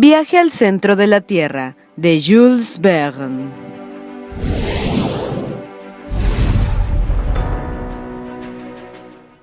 Viaje al centro de la Tierra, de Jules Verne.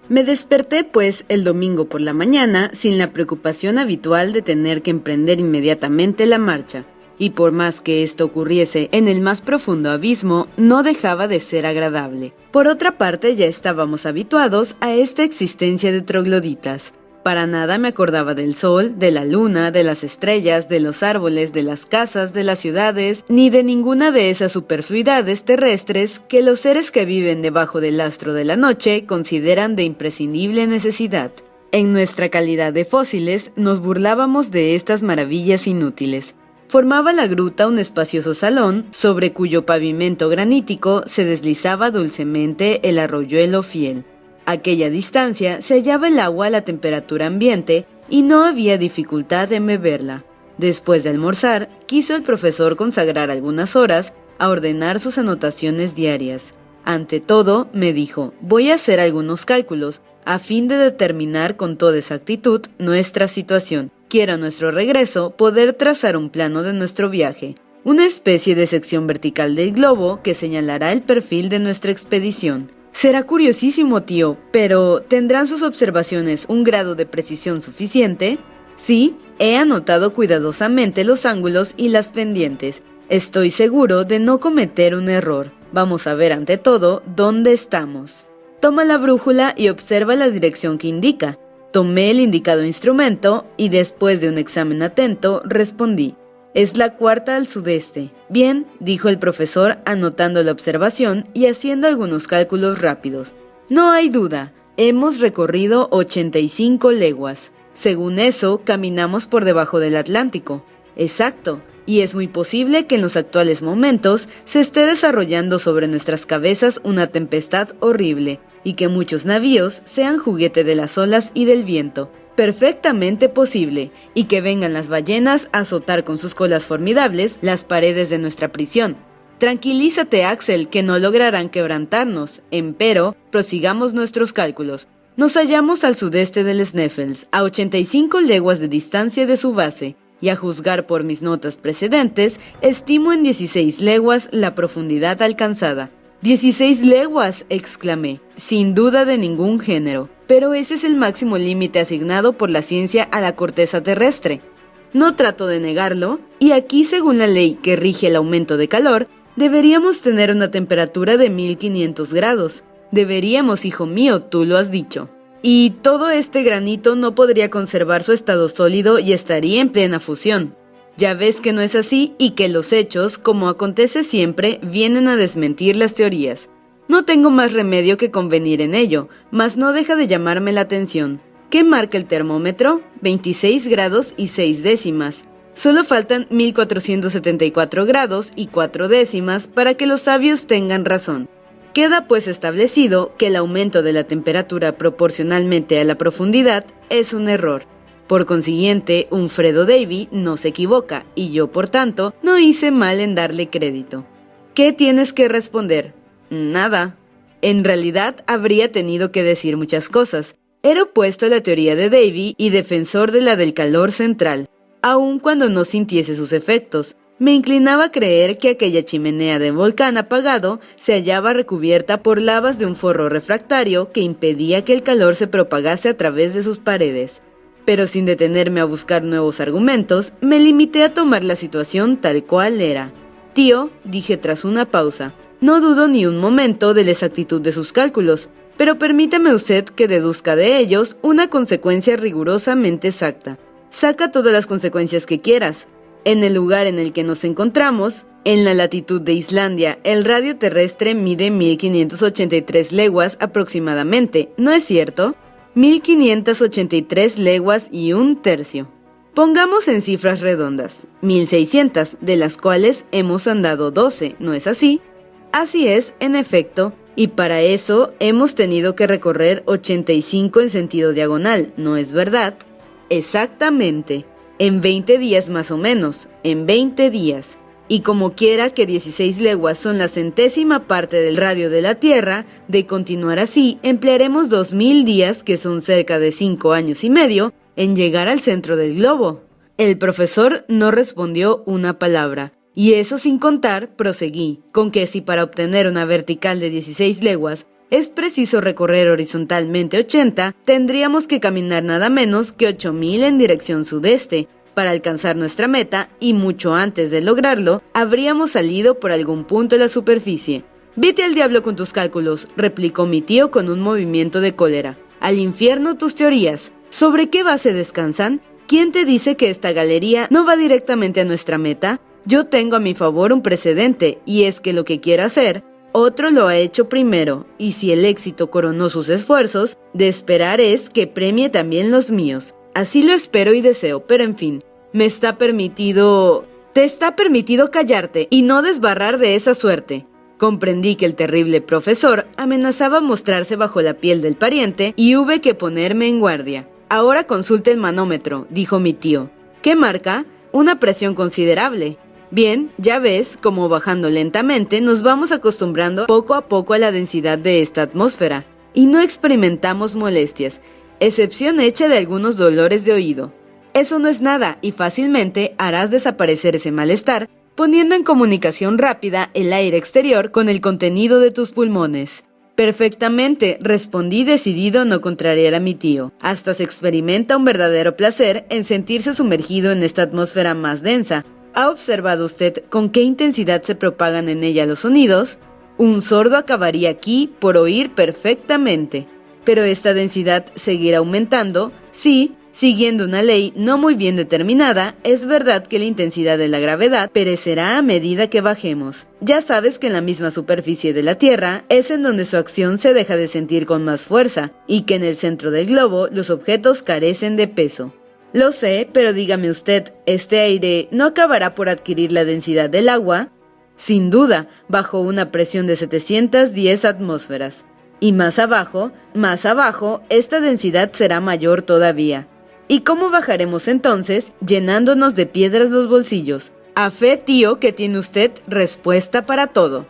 Me desperté, pues, el domingo por la mañana sin la preocupación habitual de tener que emprender inmediatamente la marcha. Y por más que esto ocurriese en el más profundo abismo, no dejaba de ser agradable. Por otra parte, ya estábamos habituados a esta existencia de trogloditas. Para nada me acordaba del sol, de la luna, de las estrellas, de los árboles, de las casas, de las ciudades, ni de ninguna de esas superfluidades terrestres que los seres que viven debajo del astro de la noche consideran de imprescindible necesidad. En nuestra calidad de fósiles, nos burlábamos de estas maravillas inútiles. Formaba la gruta un espacioso salón, sobre cuyo pavimento granítico se deslizaba dulcemente el arroyuelo fiel. A aquella distancia se hallaba el agua a la temperatura ambiente y no había dificultad en beberla. Después de almorzar, quiso el profesor consagrar algunas horas a ordenar sus anotaciones diarias. Ante todo, me dijo, voy a hacer algunos cálculos, a fin de determinar con toda exactitud nuestra situación. Quiero a nuestro regreso poder trazar un plano de nuestro viaje, una especie de sección vertical del globo que señalará el perfil de nuestra expedición. Será curiosísimo, tío, pero ¿tendrán sus observaciones un grado de precisión suficiente? Sí, he anotado cuidadosamente los ángulos y las pendientes. Estoy seguro de no cometer un error. Vamos a ver ante todo dónde estamos. Toma la brújula y observa la dirección que indica. Tomé el indicado instrumento y después de un examen atento respondí. Es la cuarta al sudeste. Bien, dijo el profesor anotando la observación y haciendo algunos cálculos rápidos. No hay duda, hemos recorrido 85 leguas. Según eso, caminamos por debajo del Atlántico. Exacto, y es muy posible que en los actuales momentos se esté desarrollando sobre nuestras cabezas una tempestad horrible y que muchos navíos sean juguete de las olas y del viento. Perfectamente posible, y que vengan las ballenas a azotar con sus colas formidables las paredes de nuestra prisión. Tranquilízate, Axel, que no lograrán quebrantarnos, empero, prosigamos nuestros cálculos. Nos hallamos al sudeste del Sneffels, a 85 leguas de distancia de su base, y a juzgar por mis notas precedentes, estimo en 16 leguas la profundidad alcanzada. ¡16 leguas!, exclamé, sin duda de ningún género. Pero ese es el máximo límite asignado por la ciencia a la corteza terrestre. No trato de negarlo, y aquí, según la ley que rige el aumento de calor, deberíamos tener una temperatura de 1500 grados. Deberíamos, hijo mío, tú lo has dicho. Y todo este granito no podría conservar su estado sólido y estaría en plena fusión. Ya ves que no es así y que los hechos, como acontece siempre, vienen a desmentir las teorías. No tengo más remedio que convenir en ello, mas no deja de llamarme la atención. ¿Qué marca el termómetro? 26 grados y 6 décimas. Solo faltan 1474 grados y 4 décimas para que los sabios tengan razón. Queda pues establecido que el aumento de la temperatura proporcionalmente a la profundidad es un error. Por consiguiente, Humfredo Davy no se equivoca, y yo, por tanto, no hice mal en darle crédito. ¿Qué tienes que responder? Nada. En realidad, habría tenido que decir muchas cosas. Era opuesto a la teoría de Davy y defensor de la del calor central, aun cuando no sintiese sus efectos. Me inclinaba a creer que aquella chimenea de volcán apagado se hallaba recubierta por lavas de un forro refractario que impedía que el calor se propagase a través de sus paredes. Pero sin detenerme a buscar nuevos argumentos, me limité a tomar la situación tal cual era. Tío, dije tras una pausa, no dudo ni un momento de la exactitud de sus cálculos, pero permítame usted que deduzca de ellos una consecuencia rigurosamente exacta. Saca todas las consecuencias que quieras. En el lugar en el que nos encontramos, en la latitud de Islandia, el radio terrestre mide 1583 leguas aproximadamente, ¿no es cierto? 1583 leguas y un tercio. Pongamos en cifras redondas, 1600, de las cuales hemos andado 12, ¿no es así? Así es, en efecto, y para eso hemos tenido que recorrer 85 en sentido diagonal, ¿no es verdad? Exactamente, en 20 días más o menos, en 20 días. Y como quiera que 16 leguas son la centésima parte del radio de la Tierra, de continuar así, emplearemos 2000 días, que son cerca de 5 años y medio, en llegar al centro del globo. El profesor no respondió una palabra. Y eso sin contar, proseguí, con que si para obtener una vertical de 16 leguas es preciso recorrer horizontalmente 80, tendríamos que caminar nada menos que 8000 en dirección sudeste para alcanzar nuestra meta, y mucho antes de lograrlo, habríamos salido por algún punto de la superficie. «Vete al diablo con tus cálculos», replicó mi tío con un movimiento de cólera. «Al infierno tus teorías. ¿Sobre qué base descansan? ¿Quién te dice que esta galería no va directamente a nuestra meta? Yo tengo a mi favor un precedente, y es que lo que quiero hacer, otro lo ha hecho primero, y si el éxito coronó sus esfuerzos, de esperar es que premie también los míos. Así lo espero y deseo, pero en fin, te está permitido callarte y no desbarrar de esa suerte». Comprendí que el terrible profesor amenazaba mostrarse bajo la piel del pariente y hube que ponerme en guardia. «Ahora consulte el manómetro», dijo mi tío. «¿Qué marca? Una presión considerable». Bien, ya ves cómo bajando lentamente nos vamos acostumbrando poco a poco a la densidad de esta atmósfera y no experimentamos molestias, excepción hecha de algunos dolores de oído. Eso no es nada y fácilmente harás desaparecer ese malestar poniendo en comunicación rápida el aire exterior con el contenido de tus pulmones. «Perfectamente», respondí decidido a no contrariar a mi tío. «Hasta se experimenta un verdadero placer en sentirse sumergido en esta atmósfera más densa. ¿Ha observado usted con qué intensidad se propagan en ella los sonidos? Un sordo acabaría aquí por oír perfectamente. Pero esta densidad seguirá aumentando. Sí, siguiendo una ley no muy bien determinada, es verdad que la intensidad de la gravedad perecerá a medida que bajemos. Ya sabes que en la misma superficie de la Tierra es en donde su acción se deja de sentir con más fuerza, y que en el centro del globo los objetos carecen de peso». «Lo sé, pero dígame usted, ¿este aire no acabará por adquirir la densidad del agua?» «Sin duda, bajo una presión de 710 atmósferas. Y más abajo, esta densidad será mayor todavía. ¿Y cómo bajaremos entonces? Llenándonos de piedras los bolsillos. A fe, tío, que tiene usted respuesta para todo».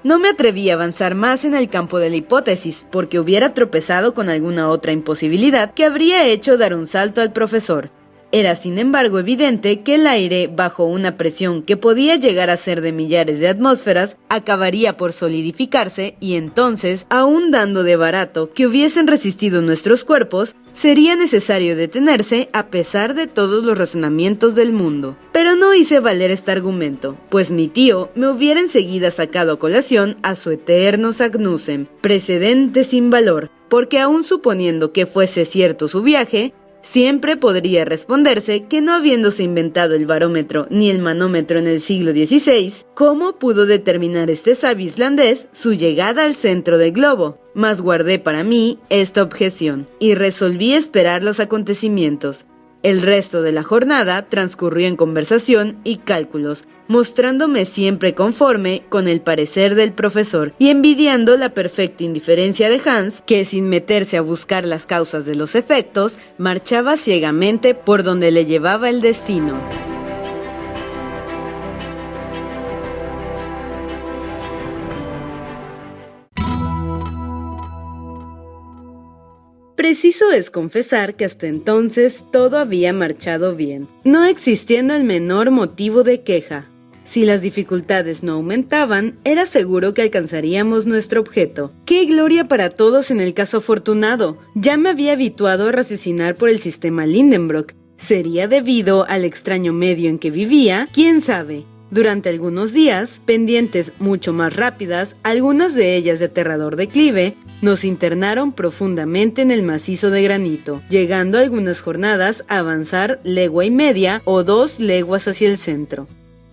No me atreví a avanzar más en el campo de la hipótesis, porque hubiera tropezado con alguna otra imposibilidad que habría hecho dar un salto al profesor. Era sin embargo evidente que el aire, bajo una presión que podía llegar a ser de millares de atmósferas, acabaría por solidificarse y entonces, aún dando de barato que hubiesen resistido nuestros cuerpos, sería necesario detenerse a pesar de todos los razonamientos del mundo. Pero no hice valer este argumento, pues mi tío me hubiera enseguida sacado a colación a su eterno Sagnussem, precedente sin valor, porque aún suponiendo que fuese cierto su viaje, siempre podría responderse que no habiéndose inventado el barómetro ni el manómetro en el siglo XVI, ¿cómo pudo determinar este sabio islandés su llegada al centro del globo? Mas guardé para mí esta objeción y resolví esperar los acontecimientos. El resto de la jornada transcurrió en conversación y cálculos, mostrándome siempre conforme con el parecer del profesor y envidiando la perfecta indiferencia de Hans, que sin meterse a buscar las causas de los efectos, marchaba ciegamente por donde le llevaba el destino. Preciso es confesar que hasta entonces todo había marchado bien, no existiendo el menor motivo de queja. Si las dificultades no aumentaban, era seguro que alcanzaríamos nuestro objeto. ¡Qué gloria para todos en el caso afortunado! Ya me había habituado a raciocinar por el sistema Lindenbrock. ¿Sería debido al extraño medio en que vivía? ¿Quién sabe? Durante algunos días, pendientes mucho más rápidas, algunas de ellas de aterrador declive, nos internaron profundamente en el macizo de granito, llegando algunas jornadas a avanzar legua y media o 2 leguas hacia el centro.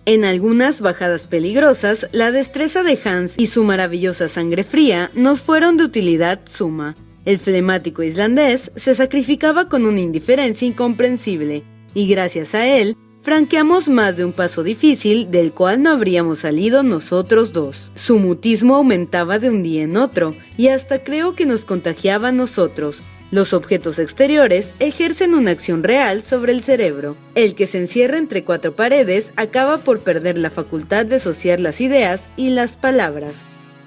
En algunas bajadas peligrosas, la destreza de Hans y su maravillosa sangre fría nos fueron de utilidad suma. El flemático islandés se sacrificaba con una indiferencia incomprensible, y gracias a él, franqueamos más de un paso difícil del cual no habríamos salido nosotros dos. Su mutismo aumentaba de un día en otro, y hasta creo que nos contagiaba a nosotros. Los objetos exteriores ejercen una acción real sobre el cerebro. El que se encierra entre 4 paredes acaba por perder la facultad de asociar las ideas y las palabras.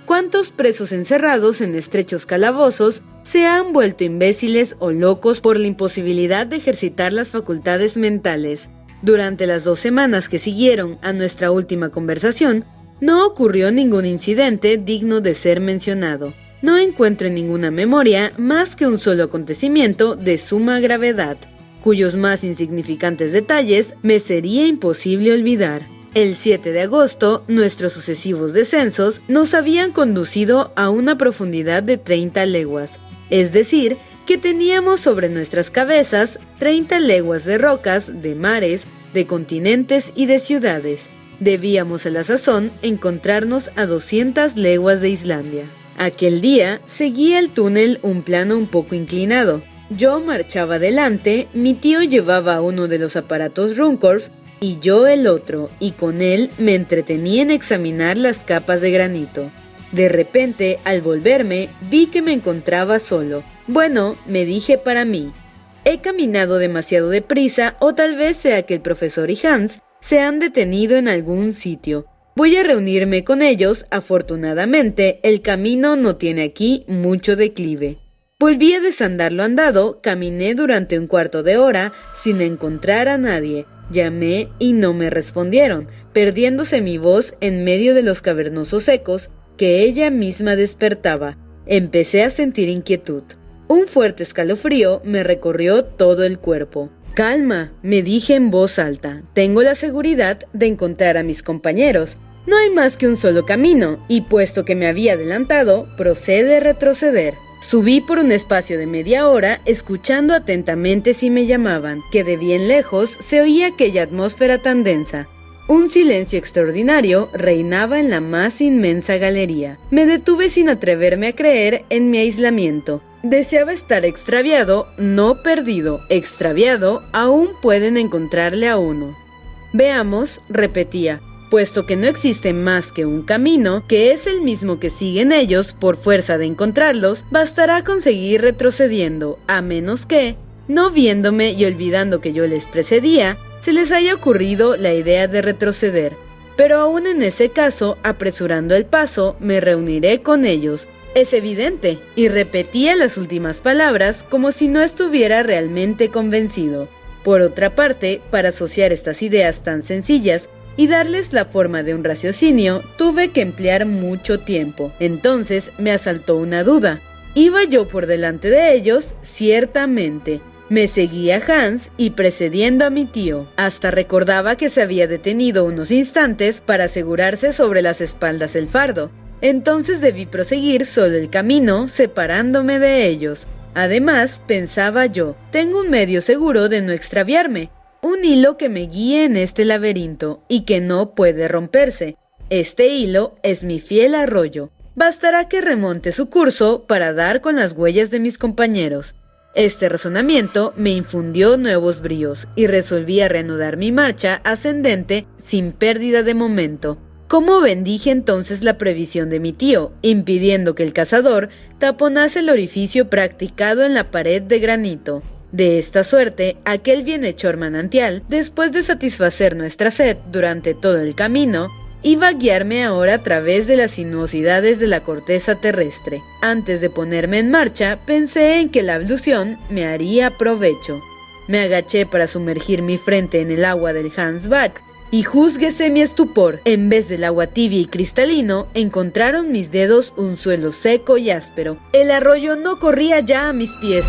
¿Cuántos presos encerrados en estrechos calabozos se han vuelto imbéciles o locos por la imposibilidad de ejercitar las facultades mentales? Durante las 2 semanas que siguieron a nuestra última conversación, no ocurrió ningún incidente digno de ser mencionado. No encuentro en ninguna memoria más que un solo acontecimiento de suma gravedad, cuyos más insignificantes detalles me sería imposible olvidar. El 7 de agosto, nuestros sucesivos descensos nos habían conducido a una profundidad de 30 leguas, es decir, que teníamos sobre nuestras cabezas 30 leguas de rocas, de mares, de continentes y de ciudades. Debíamos a la sazón encontrarnos a 200 leguas de Islandia. Aquel día seguía el túnel un plano un poco inclinado. Yo marchaba adelante, mi tío llevaba uno de los aparatos Ruhmkorff y yo el otro, y con él me entretenía en examinar las capas de granito. De repente, al volverme, vi que me encontraba solo. Bueno, me dije para mí, he caminado demasiado deprisa o tal vez sea que el profesor y Hans se han detenido en algún sitio. Voy a reunirme con ellos. Afortunadamente, el camino no tiene aquí mucho declive. Volví a desandar lo andado, caminé durante un cuarto de hora sin encontrar a nadie. Llamé y no me respondieron, perdiéndose mi voz en medio de los cavernosos ecos que ella misma despertaba. Empecé a sentir inquietud. Un fuerte escalofrío me recorrió todo el cuerpo. «Calma», me dije en voz alta. «Tengo la seguridad de encontrar a mis compañeros. No hay más que un solo camino, y puesto que me había adelantado, procede a retroceder». Subí por un espacio de media hora, escuchando atentamente si me llamaban, que de bien lejos se oía aquella atmósfera tan densa. Un silencio extraordinario reinaba en la más inmensa galería. Me detuve sin atreverme a creer en mi aislamiento. Deseaba estar extraviado, no perdido. Extraviado, aún pueden encontrarle a uno. «Veamos», repetía, puesto que no existe más que un camino, que es el mismo que siguen ellos, por fuerza de encontrarlos, bastará conseguir retrocediendo, a menos que, no viéndome y olvidando que yo les precedía, se les haya ocurrido la idea de retroceder. Pero aún en ese caso, apresurando el paso, me reuniré con ellos. Es evidente, y repetía las últimas palabras como si no estuviera realmente convencido. Por otra parte, para asociar estas ideas tan sencillas, y darles la forma de un raciocinio, tuve que emplear mucho tiempo. Entonces me asaltó una duda. ¿Iba yo por delante de ellos? Ciertamente. Me seguía Hans y precediendo a mi tío. Hasta recordaba que se había detenido unos instantes para asegurarse sobre las espaldas el fardo. Entonces debí proseguir solo el camino, separándome de ellos. Además, pensaba yo, tengo un medio seguro de no extraviarme. Un hilo que me guíe en este laberinto y que no puede romperse. Este hilo es mi fiel arroyo. Bastará que remonte su curso para dar con las huellas de mis compañeros. Este razonamiento me infundió nuevos bríos y resolví a reanudar mi marcha ascendente sin pérdida de momento. ¿Cómo bendije entonces la previsión de mi tío, impidiendo que el cazador taponase el orificio practicado en la pared de granito? De esta suerte, aquel bienhechor manantial, después de satisfacer nuestra sed durante todo el camino, iba a guiarme ahora a través de las sinuosidades de la corteza terrestre. Antes de ponerme en marcha, pensé en que la ablución me haría provecho. Me agaché para sumergir mi frente en el agua del Hansbach, y júzguese mi estupor. En vez del agua tibia y cristalino, encontraron mis dedos un suelo seco y áspero. El arroyo no corría ya a mis pies.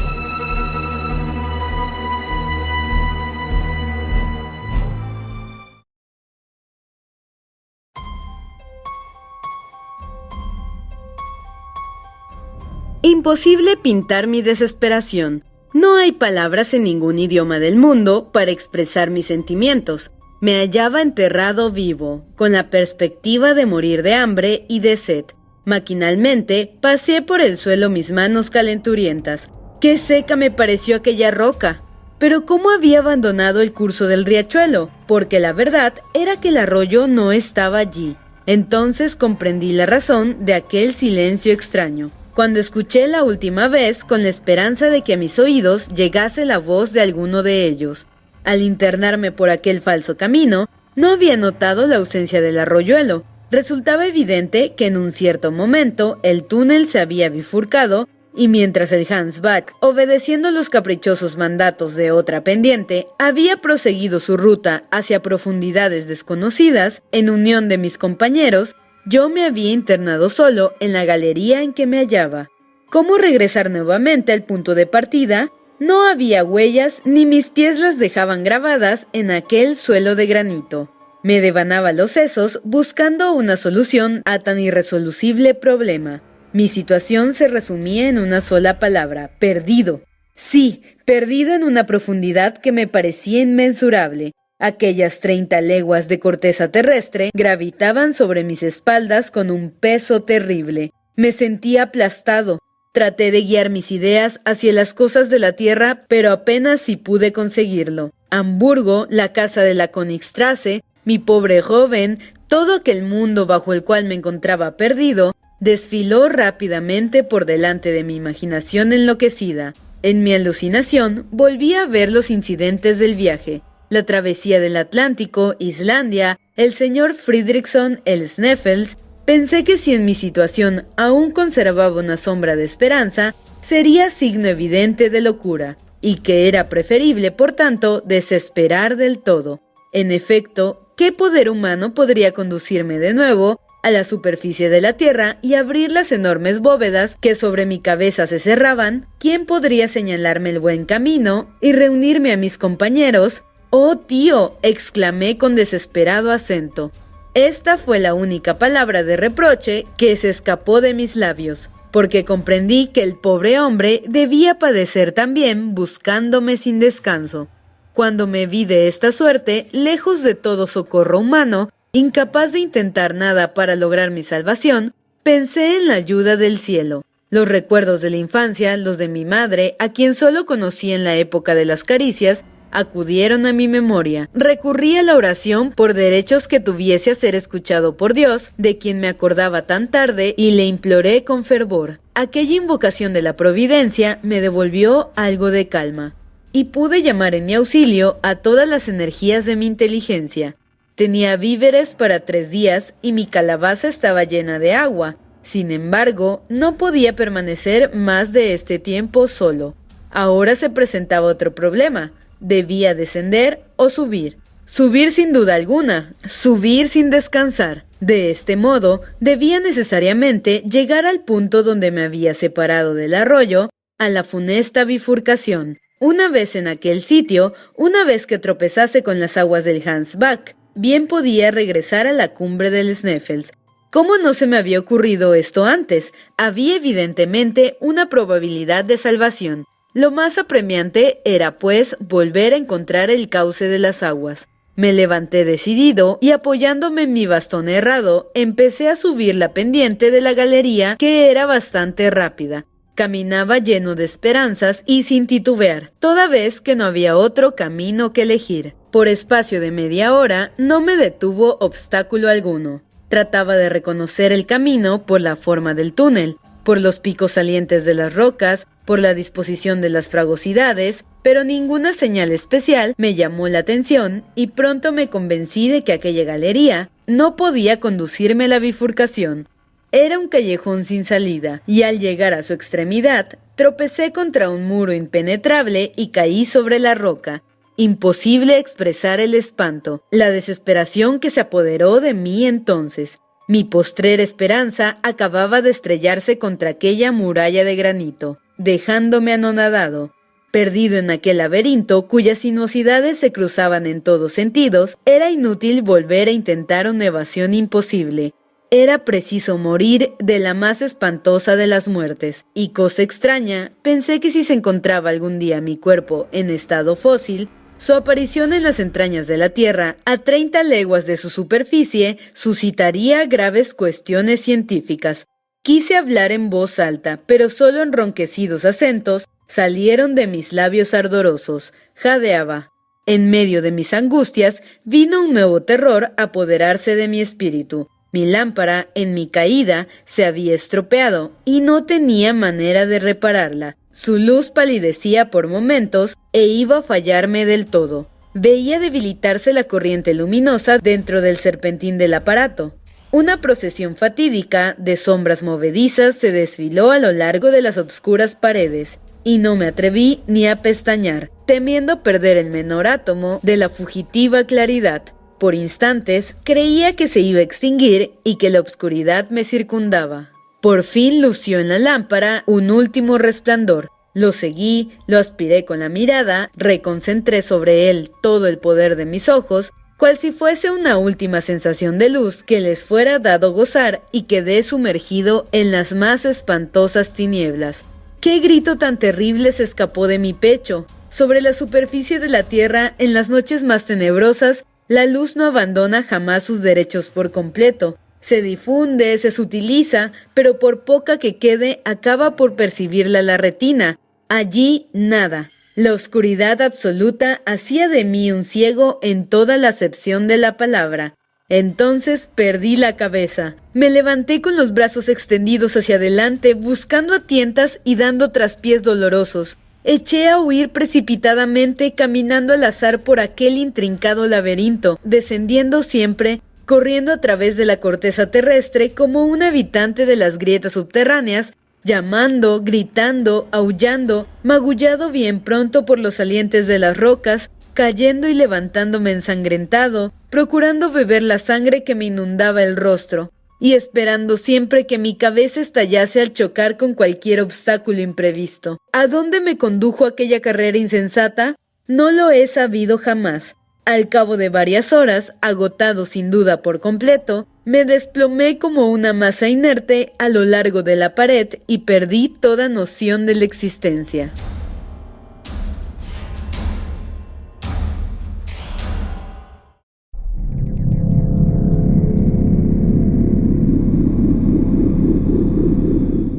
Imposible pintar mi desesperación. No hay palabras en ningún idioma del mundo para expresar mis sentimientos. Me hallaba enterrado vivo, con la perspectiva de morir de hambre y de sed. Maquinalmente, pasé por el suelo mis manos calenturientas. ¡Qué seca me pareció aquella roca! Pero ¿cómo había abandonado el curso del riachuelo? Porque la verdad era que el arroyo no estaba allí. Entonces comprendí la razón de aquel silencio extraño. Cuando escuché la última vez con la esperanza de que a mis oídos llegase la voz de alguno de ellos. Al internarme por aquel falso camino, no había notado la ausencia del arroyuelo. Resultaba evidente que en un cierto momento el túnel se había bifurcado Y mientras el Hansbach, obedeciendo los caprichosos mandatos de otra pendiente, había proseguido su ruta hacia profundidades desconocidas, en unión de mis compañeros, yo me había internado solo en la galería en que me hallaba. ¿Cómo regresar nuevamente al punto de partida? No había huellas, ni mis pies las dejaban grabadas en aquel suelo de granito. Me devanaba los sesos buscando una solución a tan irresoluble problema. Mi situación se resumía en una sola palabra: perdido. Sí, perdido en una profundidad que me parecía inmensurable. Aquellas 30 leguas de corteza terrestre gravitaban sobre mis espaldas con un peso terrible. Me sentía aplastado. Traté de guiar mis ideas hacia las cosas de la tierra, pero apenas si pude conseguirlo. Hamburgo, la casa de la Königstrasse, mi pobre joven, todo aquel mundo bajo el cual me encontraba perdido, desfiló rápidamente por delante de mi imaginación enloquecida. En mi alucinación volví a ver los incidentes del viaje: la travesía del Atlántico, Islandia, el señor Fridriksson, el Sneffels. Pensé que si en mi situación aún conservaba una sombra de esperanza, sería signo evidente de locura, y que era preferible, por tanto, desesperar del todo. En efecto, ¿qué poder humano podría conducirme de nuevo a la superficie de la tierra y abrir las enormes bóvedas que sobre mi cabeza se cerraban? ¿Quién podría señalarme el buen camino y reunirme a mis compañeros? «¡Oh, tío!», exclamé con desesperado acento. Esta fue la única palabra de reproche que se escapó de mis labios, porque comprendí que el pobre hombre debía padecer también buscándome sin descanso. Cuando me vi de esta suerte, lejos de todo socorro humano, incapaz de intentar nada para lograr mi salvación, pensé en la ayuda del cielo. Los recuerdos de la infancia, los de mi madre, a quien solo conocí en la época de las caricias, acudieron a mi memoria. Recurrí a la oración por derechos que tuviese a ser escuchado por Dios, de quien me acordaba tan tarde, y le imploré con fervor. Aquella invocación de la providencia me devolvió algo de calma, y pude llamar en mi auxilio a todas las energías de mi inteligencia. Tenía víveres para 3 días y mi calabaza estaba llena de agua. Sin embargo, no podía permanecer más de este tiempo solo. Ahora se presentaba otro problema. Debía descender o subir. Subir sin duda alguna, subir sin descansar. De este modo, debía necesariamente llegar al punto donde me había separado del arroyo, a la funesta bifurcación. Una vez en aquel sitio, una vez que tropezase con las aguas del Hansbach, bien podía regresar a la cumbre del Sneffels. ¿Cómo no se me había ocurrido esto antes? Había evidentemente una probabilidad de salvación. Lo más apremiante era, pues, volver a encontrar el cauce de las aguas. Me levanté decidido y, apoyándome en mi bastón herrado, empecé a subir la pendiente de la galería, que era bastante rápida. Caminaba lleno de esperanzas y sin titubear, toda vez que no había otro camino que elegir. Por espacio de media hora no me detuvo obstáculo alguno. Trataba de reconocer el camino por la forma del túnel, por los picos salientes de las rocas, por la disposición de las fragosidades, pero ninguna señal especial me llamó la atención y pronto me convencí de que aquella galería no podía conducirme a la bifurcación. Era un callejón sin salida, y al llegar a su extremidad, tropecé contra un muro impenetrable y caí sobre la roca. Imposible expresar el espanto, la desesperación que se apoderó de mí entonces. Mi postrera esperanza acababa de estrellarse contra aquella muralla de granito, dejándome anonadado. Perdido en aquel laberinto cuyas sinuosidades se cruzaban en todos sentidos, era inútil volver a intentar una evasión imposible. Era preciso morir de la más espantosa de las muertes, y cosa extraña, pensé que si se encontraba algún día mi cuerpo en estado fósil, su aparición en las entrañas de la Tierra, a 30 leguas de su superficie, suscitaría graves cuestiones científicas. Quise hablar en voz alta, pero solo enronquecidos acentos salieron de mis labios ardorosos. Jadeaba. En medio de mis angustias, vino un nuevo terror a apoderarse de mi espíritu. Mi lámpara, en mi caída, se había estropeado y no tenía manera de repararla. Su luz palidecía por momentos e iba a fallarme del todo. Veía debilitarse la corriente luminosa dentro del serpentín del aparato. Una procesión fatídica de sombras movedizas se desfiló a lo largo de las obscuras paredes, y no me atreví ni a pestañear, temiendo perder el menor átomo de la fugitiva claridad. Por instantes creía que se iba a extinguir y que la obscuridad me circundaba. Por fin lució en la lámpara un último resplandor. Lo seguí, lo aspiré con la mirada, reconcentré sobre él todo el poder de mis ojos, cual si fuese una última sensación de luz que les fuera dado gozar, y quedé sumergido en las más espantosas tinieblas. ¡Qué grito tan terrible se escapó de mi pecho! Sobre la superficie de la tierra, en las noches más tenebrosas, la luz no abandona jamás sus derechos por completo. Se difunde, se sutiliza, pero por poca que quede, acaba por percibirla la retina. Allí nada. La oscuridad absoluta hacía de mí un ciego en toda la acepción de la palabra. Entonces perdí la cabeza. Me levanté con los brazos extendidos hacia adelante, buscando a tientas y dando traspiés dolorosos. Eché a huir precipitadamente, caminando al azar por aquel intrincado laberinto, descendiendo siempre, corriendo a través de la corteza terrestre como un habitante de las grietas subterráneas, llamando, gritando, aullando, magullado bien pronto por los salientes de las rocas, cayendo y levantándome ensangrentado, procurando beber la sangre que me inundaba el rostro, y esperando siempre que mi cabeza estallase al chocar con cualquier obstáculo imprevisto. ¿A dónde me condujo aquella carrera insensata? No lo he sabido jamás. Al cabo de varias horas, agotado sin duda por completo, me desplomé como una masa inerte a lo largo de la pared y perdí toda noción de la existencia.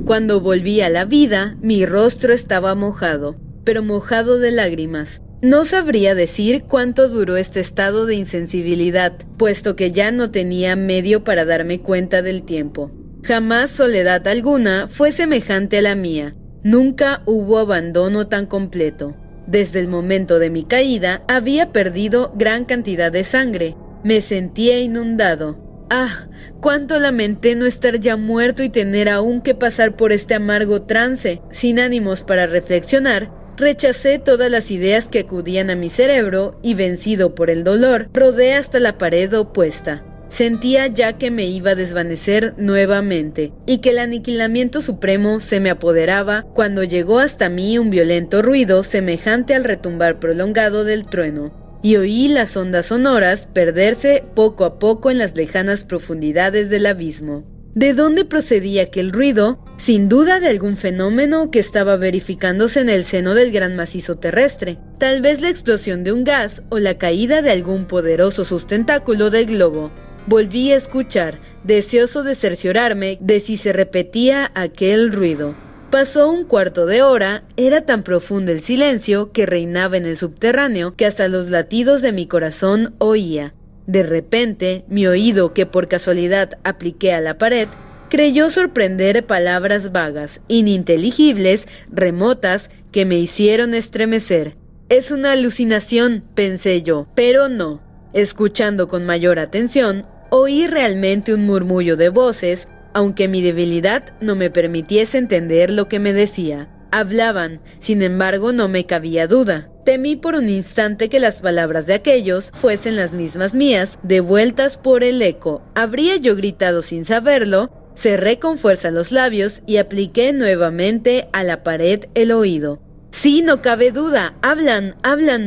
Cuando volví a la vida, mi rostro estaba mojado, pero mojado de lágrimas. No sabría decir cuánto duró este estado de insensibilidad, puesto que ya no tenía medio para darme cuenta del tiempo. Jamás soledad alguna fue semejante a la mía. Nunca hubo abandono tan completo. Desde el momento de mi caída había perdido gran cantidad de sangre. Me sentía inundado. ¡Ah! Cuánto lamenté no estar ya muerto y tener aún que pasar por este amargo trance. Sin ánimos para reflexionar, rechacé todas las ideas que acudían a mi cerebro y, vencido por el dolor, rodé hasta la pared opuesta. Sentía ya que me iba a desvanecer nuevamente y que el aniquilamiento supremo se me apoderaba cuando llegó hasta mí un violento ruido semejante al retumbar prolongado del trueno, y oí las ondas sonoras perderse poco a poco en las lejanas profundidades del abismo. ¿De dónde procedía aquel ruido? Sin duda de algún fenómeno que estaba verificándose en el seno del gran macizo terrestre, tal vez la explosión de un gas o la caída de algún poderoso sustentáculo del globo. Volví a escuchar, deseoso de cerciorarme de si se repetía aquel ruido. Pasó un cuarto de hora, era tan profundo el silencio que reinaba en el subterráneo que hasta los latidos de mi corazón oía. De repente, mi oído, que por casualidad apliqué a la pared, creyó sorprender palabras vagas, ininteligibles, remotas, que me hicieron estremecer. Es una alucinación, pensé yo, pero no. Escuchando con mayor atención, oí realmente un murmullo de voces, aunque mi debilidad no me permitiese entender lo que me decía. Hablaban, sin embargo no me cabía duda. Temí por un instante que las palabras de aquellos fuesen las mismas mías, devueltas por el eco. ¿Habría yo gritado sin saberlo? Cerré con fuerza los labios y apliqué nuevamente a la pared el oído. Sí, no cabe duda, hablan,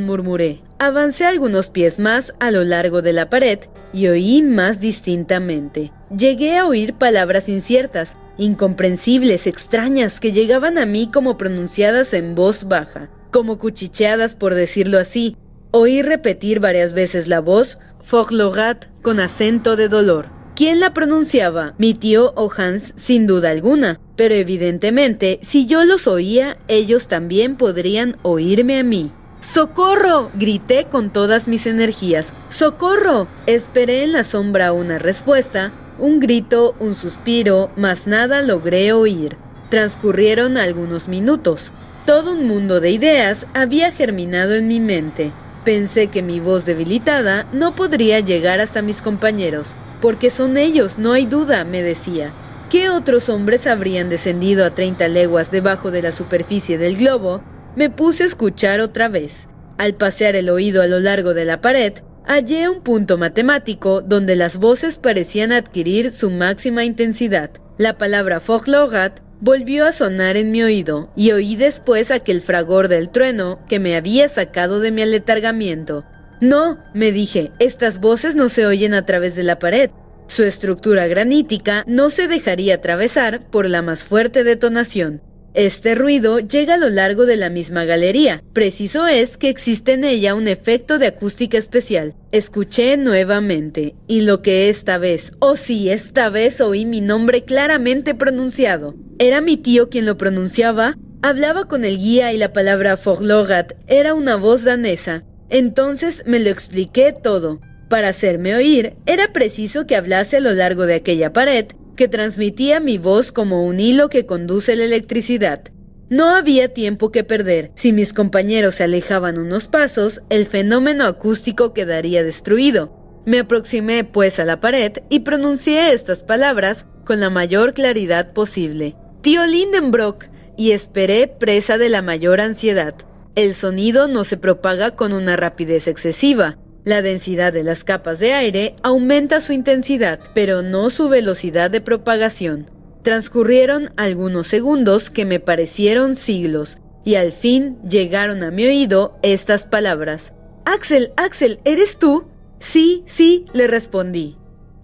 murmuré. Avancé algunos pies más a lo largo de la pared y oí más distintamente. Llegué a oír palabras inciertas, incomprensibles, extrañas, que llegaban a mí como pronunciadas en voz baja, como cuchicheadas por decirlo así. Oí repetir varias veces la voz Foglogat con acento de dolor. ¿Quién la pronunciaba? Mi tío o Hans, sin duda alguna, pero evidentemente, si yo los oía, ellos también podrían oírme a mí. ¡Socorro!, grité con todas mis energías. ¡Socorro! Esperé en la sombra una respuesta, un grito, un suspiro, mas nada logré oír. Transcurrieron algunos minutos. Todo un mundo de ideas había germinado en mi mente. Pensé que mi voz debilitada no podría llegar hasta mis compañeros. porque son ellos, no hay duda, me decía. ¿Qué otros hombres habrían descendido a 30 leguas debajo de la superficie del globo? Me puse a escuchar otra vez. Al pasear el oído a lo largo de la pared, hallé un punto matemático donde las voces parecían adquirir su máxima intensidad. La palabra Fortlögat volvió a sonar en mi oído y oí después aquel fragor del trueno que me había sacado de mi aletargamiento. No, me dije, estas voces no se oyen a través de la pared. Su estructura granítica no se dejaría atravesar por la más fuerte detonación. Este ruido llega a lo largo de la misma galería. Preciso es que existe en ella un efecto de acústica especial. Escuché nuevamente, y lo que esta vez, oh sí, esta vez oí mi nombre claramente pronunciado. ¿Era mi tío quien lo pronunciaba? Hablaba con el guía y la palabra Fortlögat era una voz danesa. Entonces me lo expliqué todo. Para hacerme oír, era preciso que hablase a lo largo de aquella pared, que transmitía mi voz como un hilo que conduce la electricidad. No había tiempo que perder. Si mis compañeros se alejaban unos pasos, el fenómeno acústico quedaría destruido. Me aproximé, pues, a la pared y pronuncié estas palabras con la mayor claridad posible. «Tío Lindenbrock», y esperé presa de la mayor ansiedad. El sonido no se propaga con una rapidez excesiva. La densidad de las capas de aire aumenta su intensidad, pero no su velocidad de propagación. Transcurrieron algunos segundos que me parecieron siglos, y al fin llegaron a mi oído estas palabras. «Axel, Axel, ¿eres tú?» «Sí, sí», le respondí.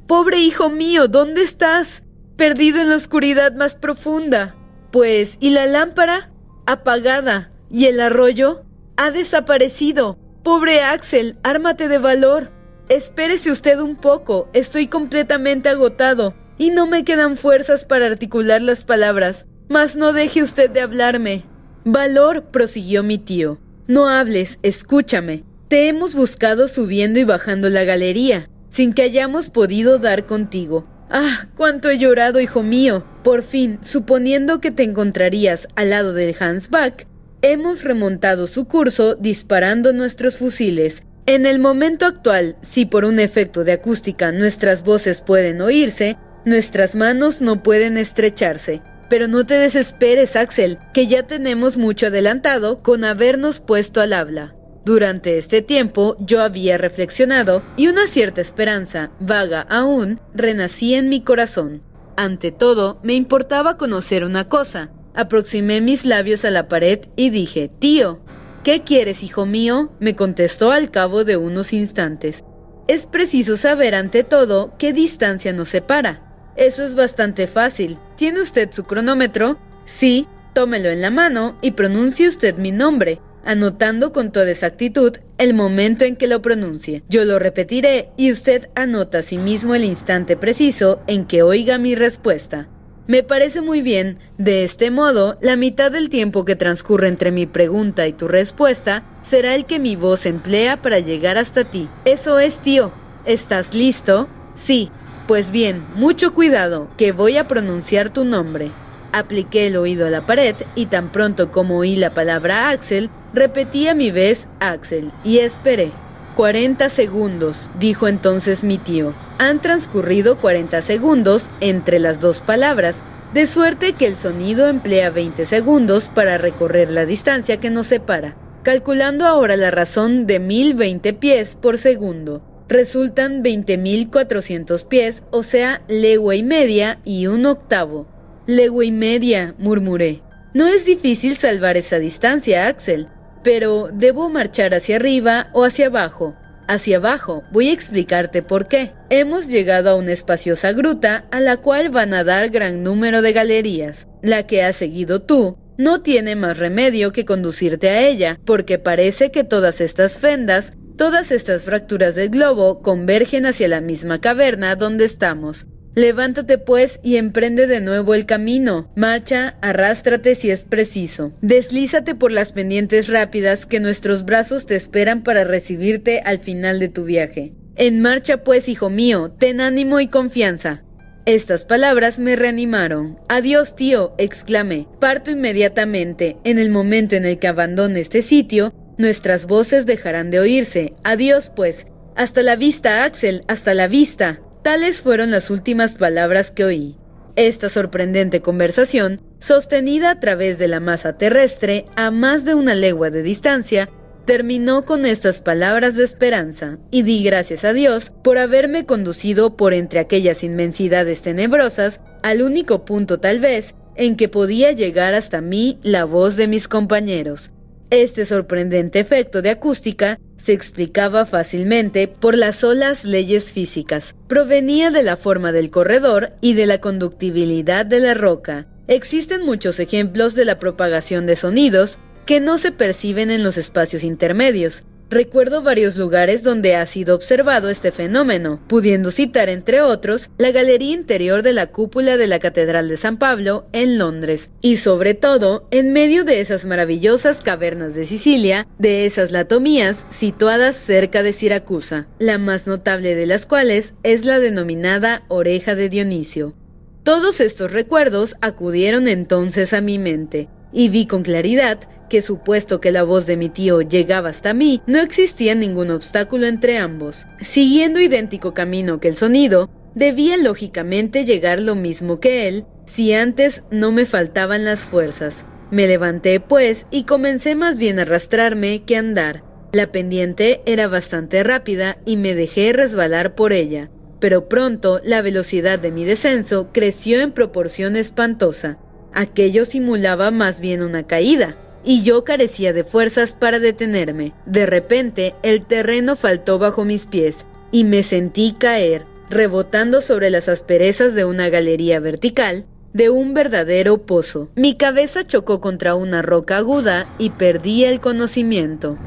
«Pobre hijo mío, ¿dónde estás?» «Perdido en la oscuridad más profunda». «Pues, ¿y la lámpara?» «Apagada». «¿Y el arroyo?» «Ha desaparecido». «Pobre Axel, ármate de valor». «Espérese usted un poco, estoy completamente agotado y no me quedan fuerzas para articular las palabras, mas no deje usted de hablarme». «Valor», prosiguió mi tío. «No hables, escúchame. Te hemos buscado subiendo y bajando la galería, sin que hayamos podido dar contigo. Ah, cuánto he llorado, hijo mío. Por fin, suponiendo que te encontrarías al lado del Hans Bach, hemos remontado su curso disparando nuestros fusiles. En el momento actual, si por un efecto de acústica nuestras voces pueden oírse, nuestras manos no pueden estrecharse. Pero no te desesperes, Axel, que ya tenemos mucho adelantado con habernos puesto al habla». Durante este tiempo yo había reflexionado y una cierta esperanza, vaga aún, renacía en mi corazón. Ante todo, me importaba conocer una cosa. Aproximé mis labios a la pared y dije: «Tío». «¿Qué quieres, hijo mío?», me contestó al cabo de unos instantes. «Es preciso saber ante todo qué distancia nos separa». «Eso es bastante fácil. ¿Tiene usted su cronómetro?» «Sí». «Tómelo en la mano y pronuncie usted mi nombre, anotando con toda exactitud el momento en que lo pronuncie. Yo lo repetiré y usted anota asimismo el instante preciso en que oiga mi respuesta». «Me parece muy bien. De este modo, la mitad del tiempo que transcurre entre mi pregunta y tu respuesta será el que mi voz emplea para llegar hasta ti. Eso es, tío. ¿Estás listo?» «Sí». «Pues bien, mucho cuidado, que voy a pronunciar tu nombre». Apliqué el oído a la pared y tan pronto como oí la palabra Axel, repetí a mi vez Axel y esperé. 40 segundos, dijo entonces mi tío. Han transcurrido 40 segundos entre las dos palabras, de suerte que el sonido emplea 20 segundos para recorrer la distancia que nos separa. Calculando ahora la razón de 1020 pies por segundo, resultan 20.400 pies, o sea, legua y media y un octavo. «Legua y media», murmuré. «No es difícil salvar esa distancia, Axel. Pero, ¿debo marchar hacia arriba o hacia abajo?» «Hacia abajo. Voy a explicarte por qué. Hemos llegado a una espaciosa gruta a la cual van a dar gran número de galerías. La que has seguido tú no tiene más remedio que conducirte a ella, porque parece que todas estas fendas, todas estas fracturas del globo convergen hacia la misma caverna donde estamos. Levántate pues y emprende de nuevo el camino. Marcha, arrástrate si es preciso. Deslízate por las pendientes rápidas que nuestros brazos te esperan para recibirte al final de tu viaje. En marcha pues, hijo mío, ten ánimo y confianza». Estas palabras me reanimaron. «Adiós, tío», exclamé. «Parto inmediatamente. En el momento en el que abandone este sitio, nuestras voces dejarán de oírse. Adiós pues. Hasta la vista, Axel, hasta la vista». Tales fueron las últimas palabras que oí. Esta sorprendente conversación, sostenida a través de la masa terrestre a más de una legua de distancia, terminó con estas palabras de esperanza, y di gracias a Dios por haberme conducido por entre aquellas inmensidades tenebrosas al único punto tal vez en que podía llegar hasta mí la voz de mis compañeros. Este sorprendente efecto de acústica se explicaba fácilmente por las solas leyes físicas. Provenía de la forma del corredor y de la conductibilidad de la roca. Existen muchos ejemplos de la propagación de sonidos que no se perciben en los espacios intermedios. Recuerdo varios lugares donde ha sido observado este fenómeno, pudiendo citar entre otros la galería interior de la cúpula de la Catedral de San Pablo en Londres, y sobre todo en medio de esas maravillosas cavernas de Sicilia, de esas latomías situadas cerca de Siracusa, la más notable de las cuales es la denominada Oreja de Dionisio. Todos estos recuerdos acudieron entonces a mi mente, y vi con claridad que, supuesto que la voz de mi tío llegaba hasta mí, no existía ningún obstáculo entre ambos. Siguiendo idéntico camino que el sonido, debía lógicamente llegar lo mismo que él, si antes no me faltaban las fuerzas. Me levanté, pues, y comencé más bien a arrastrarme que a andar. La pendiente era bastante rápida y me dejé resbalar por ella, pero pronto la velocidad de mi descenso creció en proporción espantosa. Aquello simulaba más bien una caída, y yo carecía de fuerzas para detenerme. De repente, el terreno faltó bajo mis pies, y me sentí caer, rebotando sobre las asperezas de una galería vertical, de un verdadero pozo. Mi cabeza chocó contra una roca aguda y perdí el conocimiento.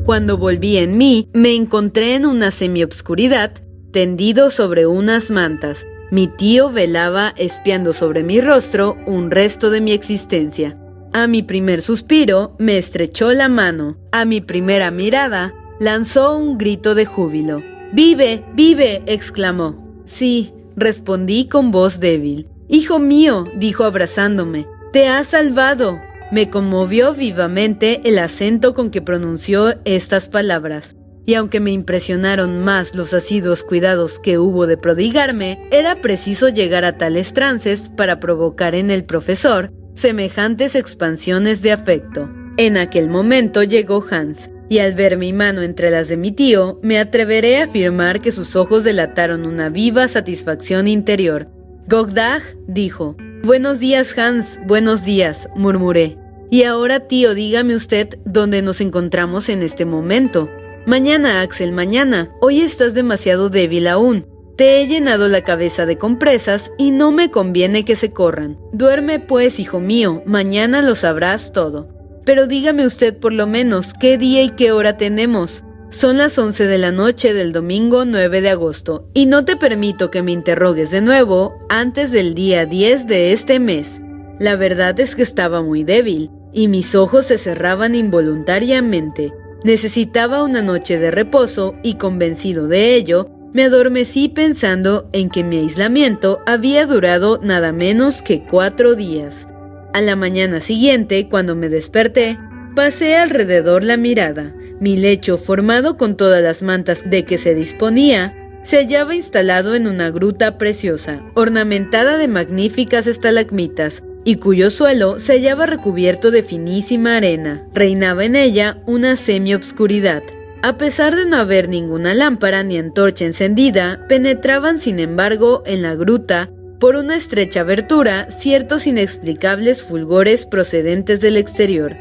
Cuando volví en mí, me encontré en una semiobscuridad, tendido sobre unas mantas. Mi tío velaba espiando sobre mi rostro un resto de mi existencia. A mi primer suspiro, me estrechó la mano. A mi primera mirada, lanzó un grito de júbilo. ¡Vive! ¡Vive!, exclamó. Sí, respondí con voz débil. ¡Hijo mío!, dijo abrazándome. ¡Te has salvado! Me conmovió vivamente el acento con que pronunció estas palabras, y aunque me impresionaron más los asiduos cuidados que hubo de prodigarme, era preciso llegar a tales trances para provocar en el profesor semejantes expansiones de afecto. En aquel momento llegó Hans, y al ver mi mano entre las de mi tío, me atreveré a afirmar que sus ojos delataron una viva satisfacción interior. «Gogdag», dijo. «Buenos días, Hans, buenos días», murmuré. «Y ahora, tío, dígame usted dónde nos encontramos en este momento». «Mañana, Axel, mañana. Hoy estás demasiado débil aún. Te he llenado la cabeza de compresas y no me conviene que se corran. Duerme pues, hijo mío, mañana lo sabrás todo. Pero dígame usted por lo menos qué día y qué hora tenemos». Son las 11 de la noche del domingo 9 de agosto, y no te permito que me interrogues de nuevo antes del día 10 de este mes. La verdad es que estaba muy débil, y mis ojos se cerraban involuntariamente. Necesitaba una noche de reposo, y convencido de ello, me adormecí pensando en que mi aislamiento había durado nada menos que 4 días. A la mañana siguiente, cuando me desperté, pasé alrededor la mirada. Mi lecho, formado con todas las mantas de que se disponía, se hallaba instalado en una gruta preciosa, ornamentada de magníficas estalagmitas, y cuyo suelo se hallaba recubierto de finísima arena. Reinaba en ella una semiobscuridad. A pesar de no haber ninguna lámpara ni antorcha encendida, penetraban sin embargo en la gruta, por una estrecha abertura, ciertos inexplicables fulgores procedentes del exterior.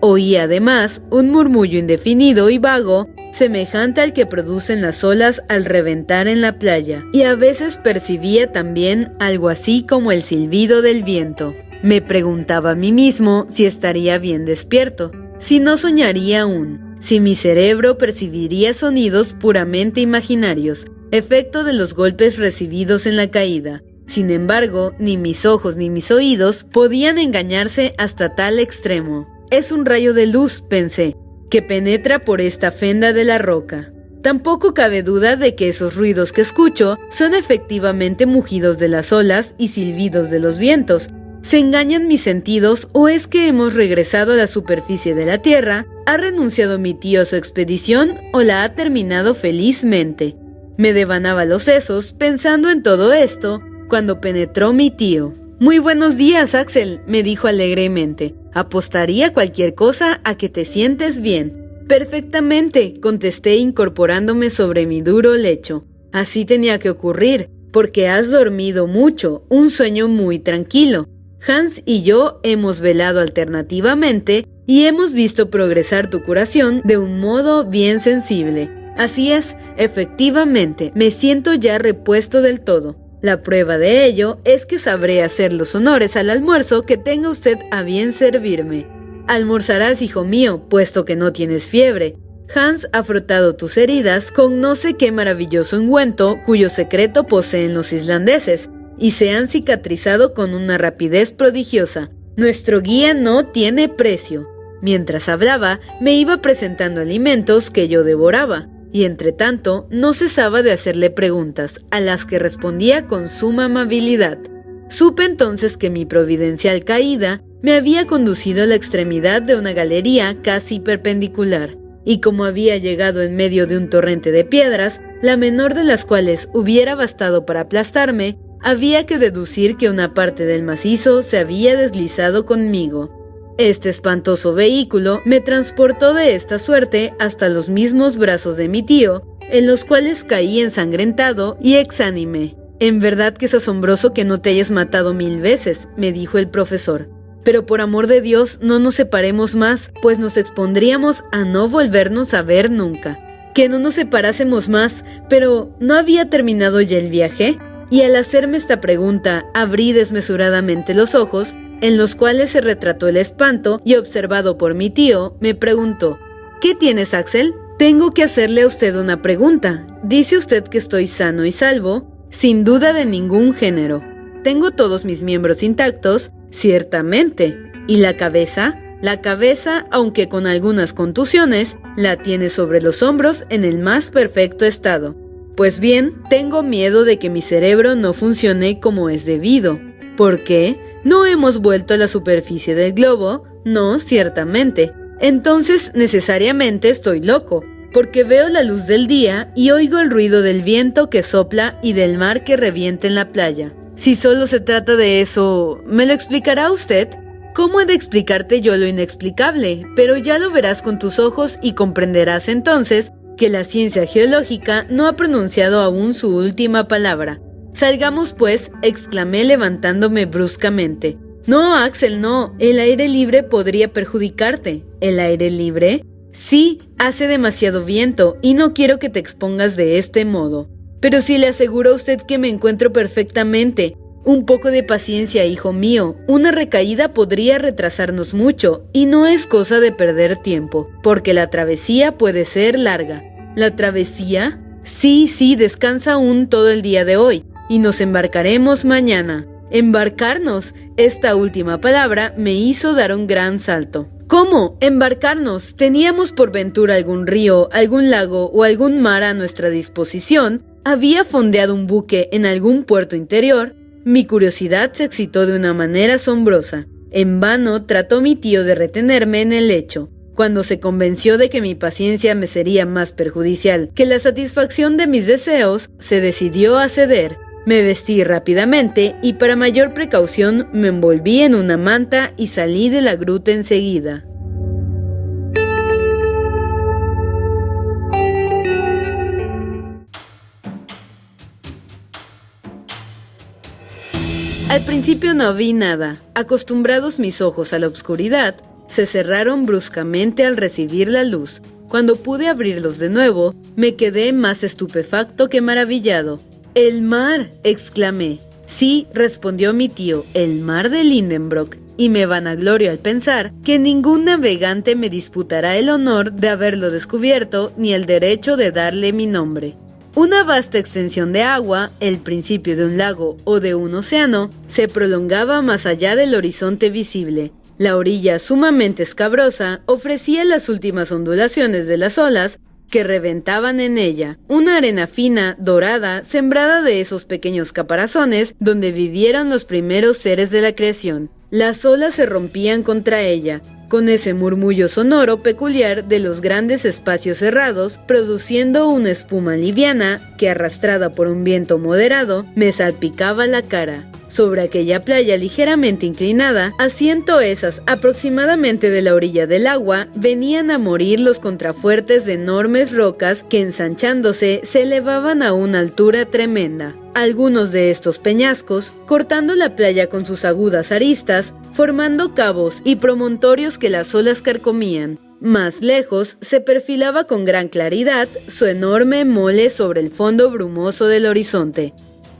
Oí además un murmullo indefinido y vago, semejante al que producen las olas al reventar en la playa, y a veces percibía también algo así como el silbido del viento. Me preguntaba a mí mismo si estaría bien despierto, si no soñaría aún, si mi cerebro percibiría sonidos puramente imaginarios, efecto de los golpes recibidos en la caída. Sin embargo, ni mis ojos ni mis oídos podían engañarse hasta tal extremo. Es un rayo de luz, pensé, que penetra por esta fenda de la roca. Tampoco cabe duda de que esos ruidos que escucho son efectivamente mugidos de las olas y silbidos de los vientos. ¿Se engañan mis sentidos o es que hemos regresado a la superficie de la Tierra? ¿Ha renunciado mi tío a su expedición o la ha terminado felizmente? Me devanaba los sesos pensando en todo esto cuando penetró mi tío. «Muy buenos días, Axel», me dijo alegremente. «Apostaría cualquier cosa a que te sientes bien». «Perfectamente», contesté incorporándome sobre mi duro lecho. «Así tenía que ocurrir, porque has dormido mucho, un sueño muy tranquilo. Hans y yo hemos velado alternativamente y hemos visto progresar tu curación de un modo bien sensible. Así es, efectivamente, me siento ya repuesto del todo. La prueba de ello es que sabré hacer los honores al almuerzo que tenga usted a bien servirme. Almorzarás, hijo mío, puesto que no tienes fiebre. Hans ha frotado tus heridas con no sé qué maravilloso ungüento cuyo secreto poseen los islandeses, y se han cicatrizado con una rapidez prodigiosa. Nuestro guía no tiene precio». Mientras hablaba, me iba presentando alimentos que yo devoraba, y entre tanto no cesaba de hacerle preguntas, a las que respondía con suma amabilidad. Supe entonces que mi providencial caída me había conducido a la extremidad de una galería casi perpendicular, y como había llegado en medio de un torrente de piedras, la menor de las cuales hubiera bastado para aplastarme, había que deducir que una parte del macizo se había deslizado conmigo. Este espantoso vehículo me transportó de esta suerte hasta los mismos brazos de mi tío, en los cuales caí ensangrentado y exánime. «En verdad que es asombroso que no te hayas matado 1000 veces», me dijo el profesor. «Pero por amor de Dios, no nos separemos más, pues nos expondríamos a no volvernos a ver nunca». «Que no nos separásemos más, pero ¿no había terminado ya el viaje?». Y al hacerme esta pregunta, abrí desmesuradamente los ojos, en los cuales se retrató el espanto, y observado por mi tío, me preguntó: «¿Qué tienes, Axel?». «Tengo que hacerle a usted una pregunta. Dice usted que estoy sano y salvo, sin duda de ningún género. Tengo todos mis miembros intactos, ciertamente. ¿Y la cabeza?». «La cabeza, aunque con algunas contusiones, la tiene sobre los hombros en el más perfecto estado». «Pues bien, tengo miedo de que mi cerebro no funcione como es debido». «¿Por qué? ¿No hemos vuelto a la superficie del globo?». «No, ciertamente». «Entonces necesariamente estoy loco, porque veo la luz del día y oigo el ruido del viento que sopla y del mar que revienta en la playa». «Si solo se trata de eso, ¿me lo explicará usted?». «¿Cómo he de explicarte yo lo inexplicable? Pero ya lo verás con tus ojos y comprenderás entonces que la ciencia geológica no ha pronunciado aún su última palabra». «Salgamos pues», exclamé levantándome bruscamente. «No, Axel, no. El aire libre podría perjudicarte». «¿El aire libre?». «Sí, hace demasiado viento y no quiero que te expongas de este modo». «Pero si le aseguro a usted que me encuentro perfectamente». «Un poco de paciencia, hijo mío. Una recaída podría retrasarnos mucho y no es cosa de perder tiempo, porque la travesía puede ser larga». «¿La travesía?». Sí, descansa aún todo el día de hoy y nos embarcaremos mañana». «¿Embarcarnos?». Esta última palabra me hizo dar un gran salto. «¿Cómo? ¿Embarcarnos? ¿Teníamos por ventura algún río, algún lago o algún mar a nuestra disposición? ¿Había fondeado un buque en algún puerto interior?». Mi curiosidad se excitó de una manera asombrosa. En vano trató mi tío de retenerme en el lecho. Cuando se convenció de que mi paciencia me sería más perjudicial que la satisfacción de mis deseos, se decidió a ceder. Me vestí rápidamente y para mayor precaución me envolví en una manta y salí de la gruta enseguida. Al principio no vi nada. Acostumbrados mis ojos a la oscuridad, se cerraron bruscamente al recibir la luz. Cuando pude abrirlos de nuevo, me quedé más estupefacto que maravillado. «¡El mar!», exclamé. «Sí», respondió mi tío, «el mar de Lindenbrock», y me vanaglorio al pensar que ningún navegante me disputará el honor de haberlo descubierto ni el derecho de darle mi nombre. Una vasta extensión de agua, el principio de un lago o de un océano, se prolongaba más allá del horizonte visible. La orilla, sumamente escabrosa, ofrecía las últimas ondulaciones de las olas que reventaban en ella, una arena fina, dorada, sembrada de esos pequeños caparazones donde vivieron los primeros seres de la creación. Las olas se rompían contra ella, con ese murmullo sonoro peculiar de los grandes espacios cerrados, produciendo una espuma liviana que, arrastrada por un viento moderado, me salpicaba la cara. Sobre aquella playa ligeramente inclinada, a 100 toesas aproximadamente de la orilla del agua, venían a morir los contrafuertes de enormes rocas que, ensanchándose, se elevaban a una altura tremenda. Algunos de estos peñascos, cortando la playa con sus agudas aristas, formando cabos y promontorios que las olas carcomían. Más lejos, se perfilaba con gran claridad su enorme mole sobre el fondo brumoso del horizonte.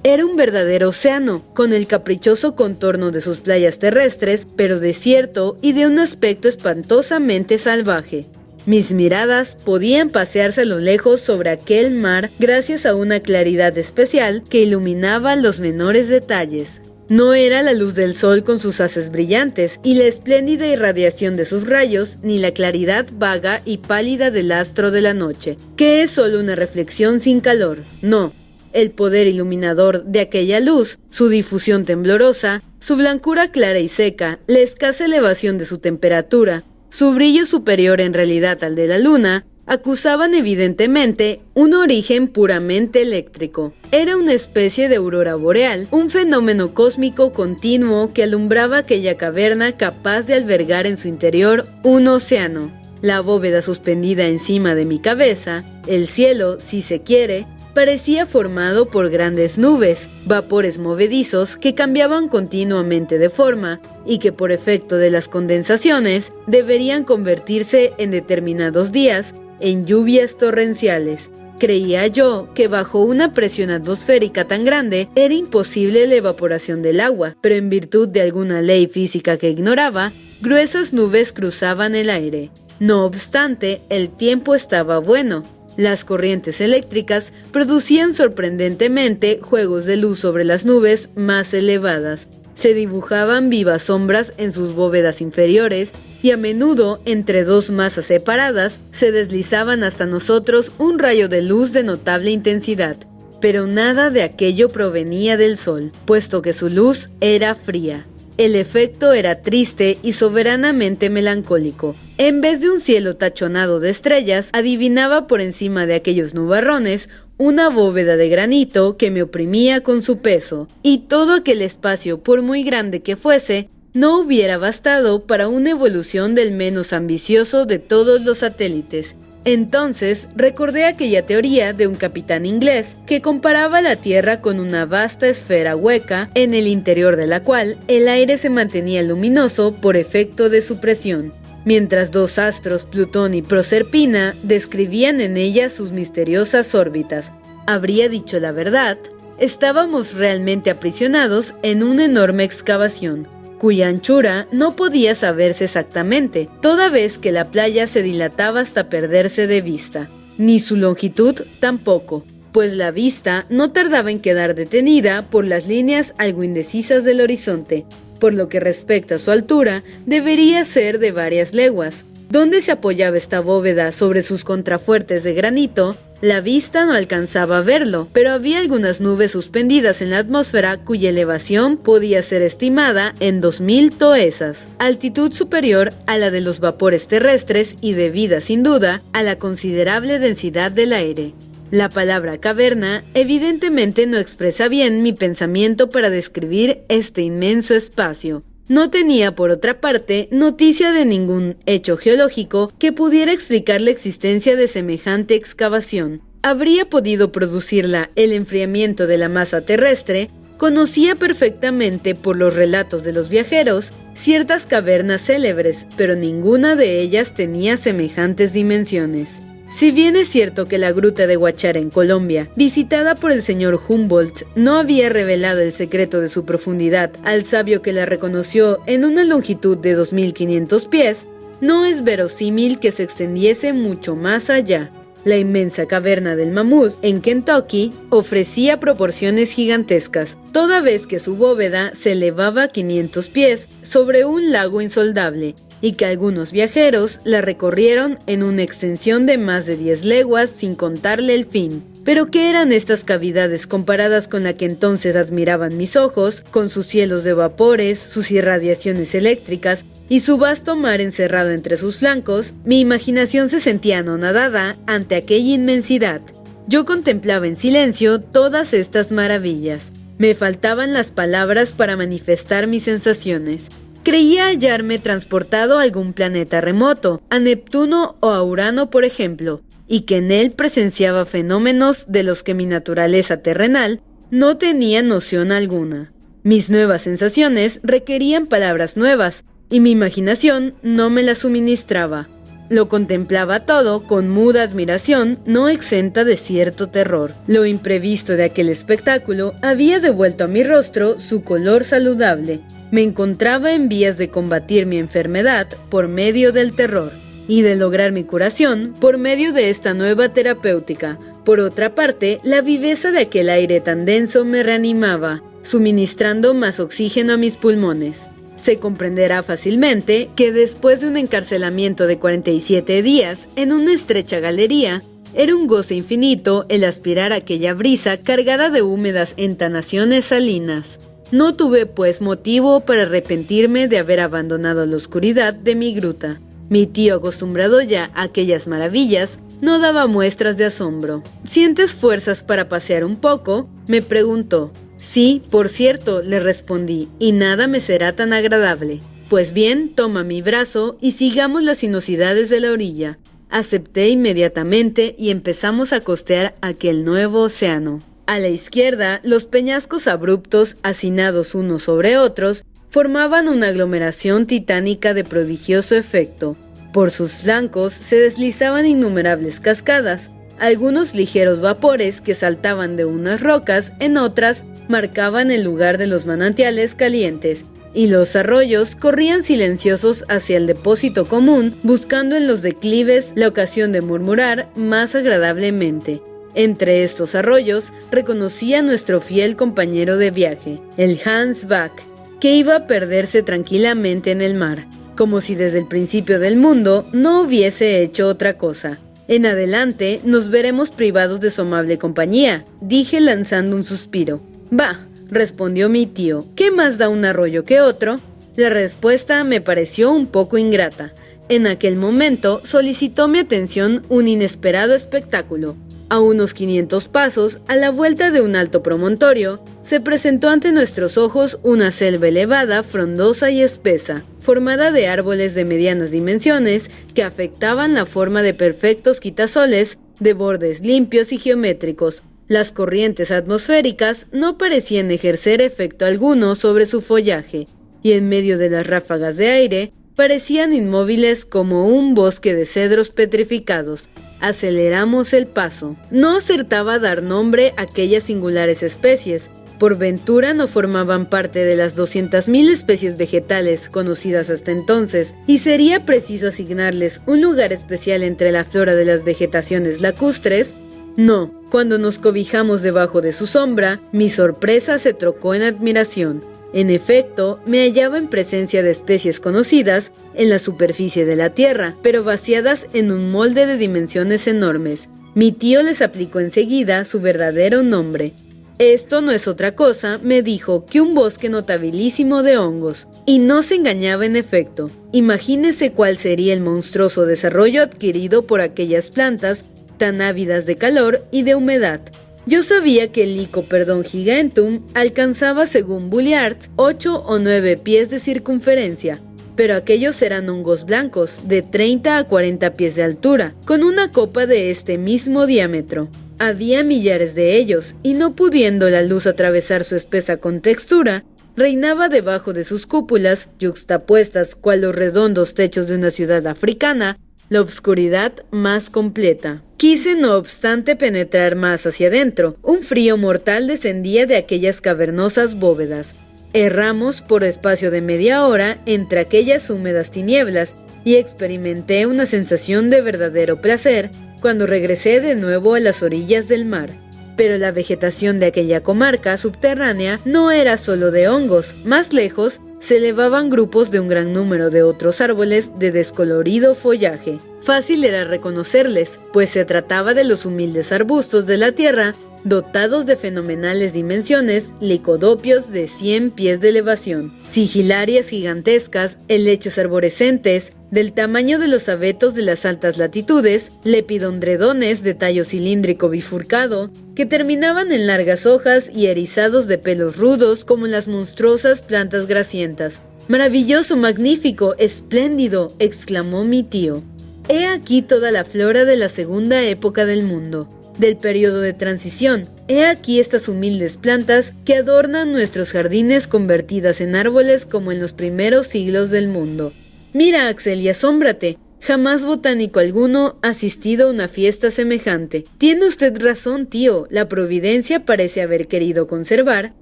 Era un verdadero océano, con el caprichoso contorno de sus playas terrestres, pero desierto y de un aspecto espantosamente salvaje. Mis miradas podían pasearse a lo lejos sobre aquel mar gracias a una claridad especial que iluminaba los menores detalles. No era la luz del sol con sus haces brillantes y la espléndida irradiación de sus rayos, ni la claridad vaga y pálida del astro de la noche, que es solo una reflexión sin calor. No. El poder iluminador de aquella luz, su difusión temblorosa, su blancura clara y seca, la escasa elevación de su temperatura, su brillo superior en realidad al de la luna, acusaban evidentemente un origen puramente eléctrico. Era una especie de aurora boreal, un fenómeno cósmico continuo que alumbraba aquella caverna capaz de albergar en su interior un océano. La bóveda suspendida encima de mi cabeza, el cielo, si se quiere, parecía formado por grandes nubes, vapores movedizos que cambiaban continuamente de forma y que por efecto de las condensaciones deberían convertirse en determinados días en lluvias torrenciales. Creía yo que bajo una presión atmosférica tan grande era imposible la evaporación del agua, pero en virtud de alguna ley física que ignoraba, gruesas nubes cruzaban el aire. No obstante, el tiempo estaba bueno. Las corrientes eléctricas producían sorprendentemente juegos de luz sobre las nubes más elevadas. Se dibujaban vivas sombras en sus bóvedas inferiores y a menudo, entre dos masas separadas, se deslizaban hasta nosotros un rayo de luz de notable intensidad. Pero nada de aquello provenía del sol, puesto que su luz era fría. El efecto era triste y soberanamente melancólico. En vez de un cielo tachonado de estrellas, adivinaba por encima de aquellos nubarrones una bóveda de granito que me oprimía con su peso, y todo aquel espacio, por muy grande que fuese, no hubiera bastado para una evolución del menos ambicioso de todos los satélites. Entonces recordé aquella teoría de un capitán inglés que comparaba la Tierra con una vasta esfera hueca en el interior de la cual el aire se mantenía luminoso por efecto de su presión, mientras dos astros, Plutón y Proserpina, describían en ella sus misteriosas órbitas. Habría dicho la verdad, estábamos realmente aprisionados en una enorme excavación, cuya anchura no podía saberse exactamente, toda vez que la playa se dilataba hasta perderse de vista, ni su longitud tampoco, pues la vista no tardaba en quedar detenida por las líneas algo indecisas del horizonte. Por lo que respecta a su altura, debería ser de varias leguas. Donde se apoyaba esta bóveda sobre sus contrafuertes de granito, la vista no alcanzaba a verlo, pero había algunas nubes suspendidas en la atmósfera cuya elevación podía ser estimada en 2000 toesas, altitud superior a la de los vapores terrestres y debida, sin duda, a la considerable densidad del aire. La palabra caverna evidentemente no expresa bien mi pensamiento para describir este inmenso espacio. No tenía, por otra parte, noticia de ningún hecho geológico que pudiera explicar la existencia de semejante excavación. ¿Habría podido producirla el enfriamiento de la masa terrestre? Conocía perfectamente, por los relatos de los viajeros, ciertas cavernas célebres, pero ninguna de ellas tenía semejantes dimensiones. Si bien es cierto que la gruta de Guachara en Colombia, visitada por el señor Humboldt, no había revelado el secreto de su profundidad al sabio que la reconoció en una longitud de 2500 pies, no es verosímil que se extendiese mucho más allá. La inmensa caverna del Mammoth en Kentucky ofrecía proporciones gigantescas, toda vez que su bóveda se elevaba a 500 pies sobre un lago insoldable, y que algunos viajeros la recorrieron en una extensión de más de 10 leguas sin contarle el fin. Pero ¿qué eran estas cavidades comparadas con la que entonces admiraban mis ojos, con sus cielos de vapores, sus irradiaciones eléctricas y su vasto mar encerrado entre sus flancos? Mi imaginación se sentía anonadada ante aquella inmensidad. Yo contemplaba en silencio todas estas maravillas. Me faltaban las palabras para manifestar mis sensaciones. Creía hallarme transportado a algún planeta remoto, a Neptuno o a Urano por ejemplo, y que en él presenciaba fenómenos de los que mi naturaleza terrenal no tenía noción alguna. Mis nuevas sensaciones requerían palabras nuevas, y mi imaginación no me las suministraba. Lo contemplaba todo con muda admiración, no exenta de cierto terror. Lo imprevisto de aquel espectáculo había devuelto a mi rostro su color saludable. Me encontraba en vías de combatir mi enfermedad por medio del terror y de lograr mi curación por medio de esta nueva terapéutica. Por otra parte, la viveza de aquel aire tan denso me reanimaba, suministrando más oxígeno a mis pulmones. Se comprenderá fácilmente que después de un encarcelamiento de 47 días en una estrecha galería, era un goce infinito el aspirar a aquella brisa cargada de húmedas entanaciones salinas. No tuve pues motivo para arrepentirme de haber abandonado la oscuridad de mi gruta. Mi tío, acostumbrado ya a aquellas maravillas, no daba muestras de asombro. ¿Sientes fuerzas para pasear un poco?, me preguntó. Sí, por cierto, le respondí, y nada me será tan agradable. Pues bien, toma mi brazo y sigamos las sinuosidades de la orilla. Acepté inmediatamente y empezamos a costear aquel nuevo océano. A la izquierda, los peñascos abruptos, hacinados unos sobre otros, formaban una aglomeración titánica de prodigioso efecto. Por sus flancos se deslizaban innumerables cascadas, algunos ligeros vapores que saltaban de unas rocas en otras marcaban el lugar de los manantiales calientes, y los arroyos corrían silenciosos hacia el depósito común, buscando en los declives la ocasión de murmurar más agradablemente. Entre estos arroyos reconocí a nuestro fiel compañero de viaje, el Hans Bach, que iba a perderse tranquilamente en el mar, como si desde el principio del mundo no hubiese hecho otra cosa. En adelante nos veremos privados de su amable compañía, dije lanzando un suspiro. «Bah», respondió mi tío, «¿qué más da un arroyo que otro?». La respuesta me pareció un poco ingrata. En aquel momento solicitó mi atención un inesperado espectáculo. A unos 500 pasos, a la vuelta de un alto promontorio, se presentó ante nuestros ojos una selva elevada, frondosa y espesa, formada de árboles de medianas dimensiones que afectaban la forma de perfectos quitasoles de bordes limpios y geométricos. Las corrientes atmosféricas no parecían ejercer efecto alguno sobre su follaje, y en medio de las ráfagas de aire parecían inmóviles como un bosque de cedros petrificados. Aceleramos el paso. No acertaba a dar nombre a aquellas singulares especies. Por ventura no formaban parte de las 200.000 especies vegetales conocidas hasta entonces, y sería preciso asignarles un lugar especial entre la flora de las vegetaciones lacustres. No, cuando nos cobijamos debajo de su sombra, mi sorpresa se trocó en admiración. En efecto, me hallaba en presencia de especies conocidas en la superficie de la Tierra, pero vaciadas en un molde de dimensiones enormes. Mi tío les aplicó enseguida su verdadero nombre. Esto no es otra cosa, me dijo, que un bosque notabilísimo de hongos. Y no se engañaba en efecto. Imagínese cuál sería el monstruoso desarrollo adquirido por aquellas plantas tan ávidas de calor y de humedad. Yo sabía que el Lycoperdon giganteum alcanzaba, según Bulliard, 8 o 9 pies de circunferencia, pero aquellos eran hongos blancos, de 30 a 40 pies de altura, con una copa de este mismo diámetro. Había millares de ellos, y no pudiendo la luz atravesar su espesa contextura, reinaba debajo de sus cúpulas, yuxtapuestas cual los redondos techos de una ciudad africana, la obscuridad más completa. Quise no obstante penetrar más hacia adentro. Un frío mortal descendía de aquellas cavernosas bóvedas. Erramos por espacio de media hora entre aquellas húmedas tinieblas y experimenté una sensación de verdadero placer cuando regresé de nuevo a las orillas del mar. Pero la vegetación de aquella comarca subterránea no era solo de hongos. Más lejos se elevaban grupos de un gran número de otros árboles de descolorido follaje. Fácil era reconocerles, pues se trataba de los humildes arbustos de la tierra, dotados de fenomenales dimensiones, licodopios de 100 pies de elevación, sigilarias gigantescas, helechos arborescentes, del tamaño de los abetos de las altas latitudes, lepidodendrones de tallo cilíndrico bifurcado, que terminaban en largas hojas y erizados de pelos rudos como las monstruosas plantas grasientas. «Maravilloso, magnífico, espléndido», exclamó mi tío. «He aquí toda la flora de la segunda época del mundo, del periodo de transición. He aquí estas humildes plantas que adornan nuestros jardines convertidas en árboles como en los primeros siglos del mundo. Mira, Axel, y asómbrate. Jamás botánico alguno ha asistido a una fiesta semejante. Tiene usted razón, tío. La providencia parece haber querido conservar,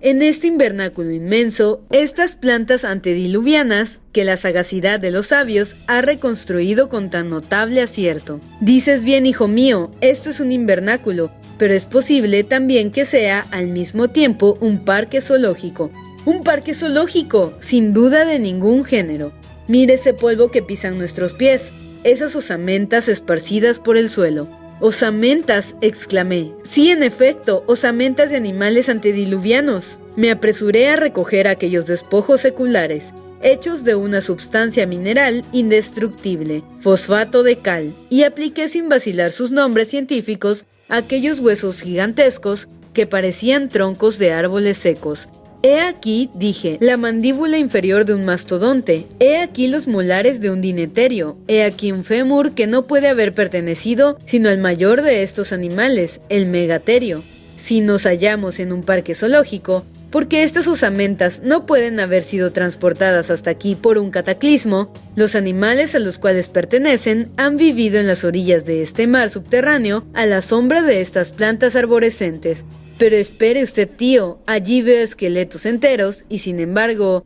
en este invernáculo inmenso, estas plantas antediluvianas que la sagacidad de los sabios ha reconstruido con tan notable acierto. Dices bien, hijo mío, esto es un invernáculo, pero es posible también que sea al mismo tiempo un parque zoológico. ¡Un parque zoológico! Sin duda de ningún género. Mire ese polvo que pisan nuestros pies, esas osamentas esparcidas por el suelo. «¡Osamentas!», exclamé. «Sí, en efecto, osamentas de animales antediluvianos». Me apresuré a recoger aquellos despojos seculares, hechos de una substancia mineral indestructible, fosfato de cal, y apliqué sin vacilar sus nombres científicos a aquellos huesos gigantescos que parecían troncos de árboles secos. «He aquí», dije, «la mandíbula inferior de un mastodonte, he aquí los molares de un dineterio, he aquí un fémur que no puede haber pertenecido sino al mayor de estos animales, el megaterio. Si nos hallamos en un parque zoológico, porque estas osamentas no pueden haber sido transportadas hasta aquí por un cataclismo, los animales a los cuales pertenecen han vivido en las orillas de este mar subterráneo a la sombra de estas plantas arborescentes. Pero espere usted, tío, allí veo esqueletos enteros y sin embargo,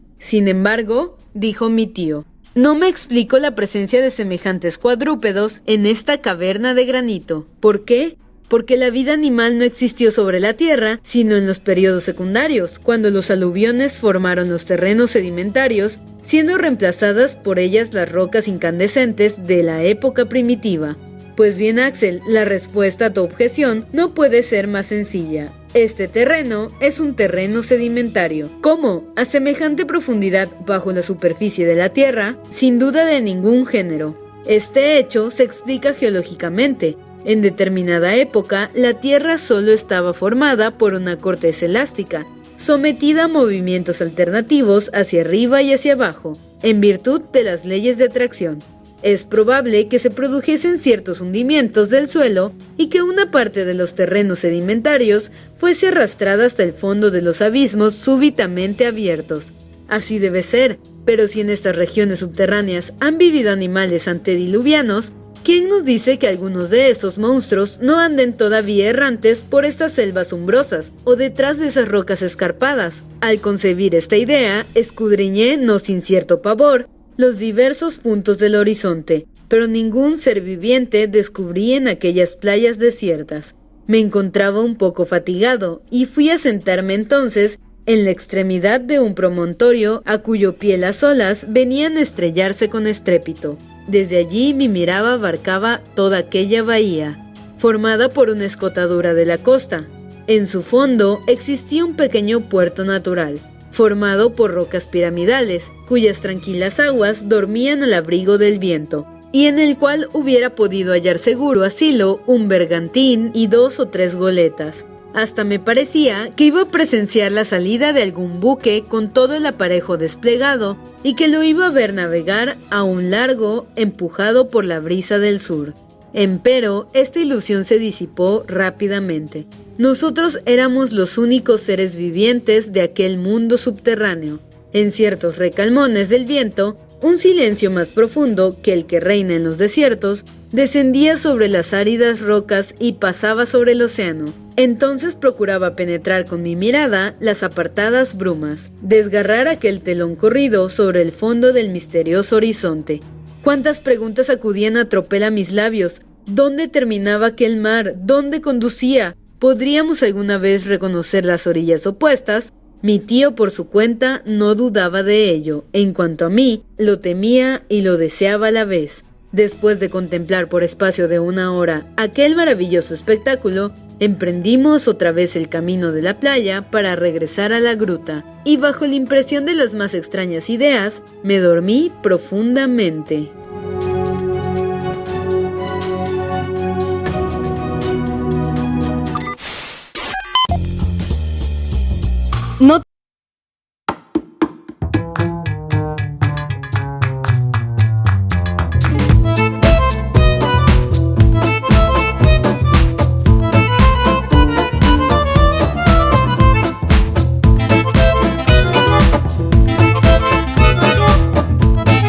dijo mi tío, no me explico la presencia de semejantes cuadrúpedos en esta caverna de granito. ¿Por qué? Porque la vida animal no existió sobre la tierra, sino en los periodos secundarios, cuando los aluviones formaron los terrenos sedimentarios, siendo reemplazadas por ellas las rocas incandescentes de la época primitiva. Pues bien, Axel, la respuesta a tu objeción no puede ser más sencilla. Este terreno es un terreno sedimentario. ¿Cómo? ¿A semejante profundidad bajo la superficie de la Tierra? Sin duda de ningún género. Este hecho se explica geológicamente. En determinada época, la Tierra solo estaba formada por una corteza elástica, sometida a movimientos alternativos hacia arriba y hacia abajo, en virtud de las leyes de atracción. Es probable que se produjesen ciertos hundimientos del suelo y que una parte de los terrenos sedimentarios fuese arrastrada hasta el fondo de los abismos súbitamente abiertos. Así debe ser, pero si en estas regiones subterráneas han vivido animales antediluvianos, ¿quién nos dice que algunos de estos monstruos no anden todavía errantes por estas selvas umbrosas o detrás de esas rocas escarpadas? Al concebir esta idea, escudriñé, no sin cierto pavor, los diversos puntos del horizonte, pero ningún ser viviente descubrí en aquellas playas desiertas. Me encontraba un poco fatigado y fui a sentarme entonces en la extremidad de un promontorio a cuyo pie las olas venían a estrellarse con estrépito. Desde allí mi mirada abarcaba toda aquella bahía, formada por una escotadura de la costa. En su fondo existía un pequeño puerto natural, formado por rocas piramidales, cuyas tranquilas aguas dormían al abrigo del viento, y en el cual hubiera podido hallar seguro asilo un bergantín y 2 o 3 goletas. Hasta me parecía que iba a presenciar la salida de algún buque con todo el aparejo desplegado y que lo iba a ver navegar a un largo empujado por la brisa del sur. Empero, esta ilusión se disipó rápidamente. Nosotros éramos los únicos seres vivientes de aquel mundo subterráneo. En ciertos recalmones del viento, un silencio más profundo que el que reina en los desiertos descendía sobre las áridas rocas y pasaba sobre el océano. Entonces procuraba penetrar con mi mirada las apartadas brumas, desgarrar aquel telón corrido sobre el fondo del misterioso horizonte. Cuántas preguntas acudían a tropel a mis labios. ¿Dónde terminaba aquel mar? ¿Dónde conducía? ¿Podríamos alguna vez reconocer las orillas opuestas? Mi tío por su cuenta no dudaba de ello. En cuanto a mí, lo temía y lo deseaba a la vez. Después de contemplar por espacio de 1 hora aquel maravilloso espectáculo, emprendimos otra vez el camino de la playa para regresar a la gruta, y bajo la impresión de las más extrañas ideas, me dormí profundamente. No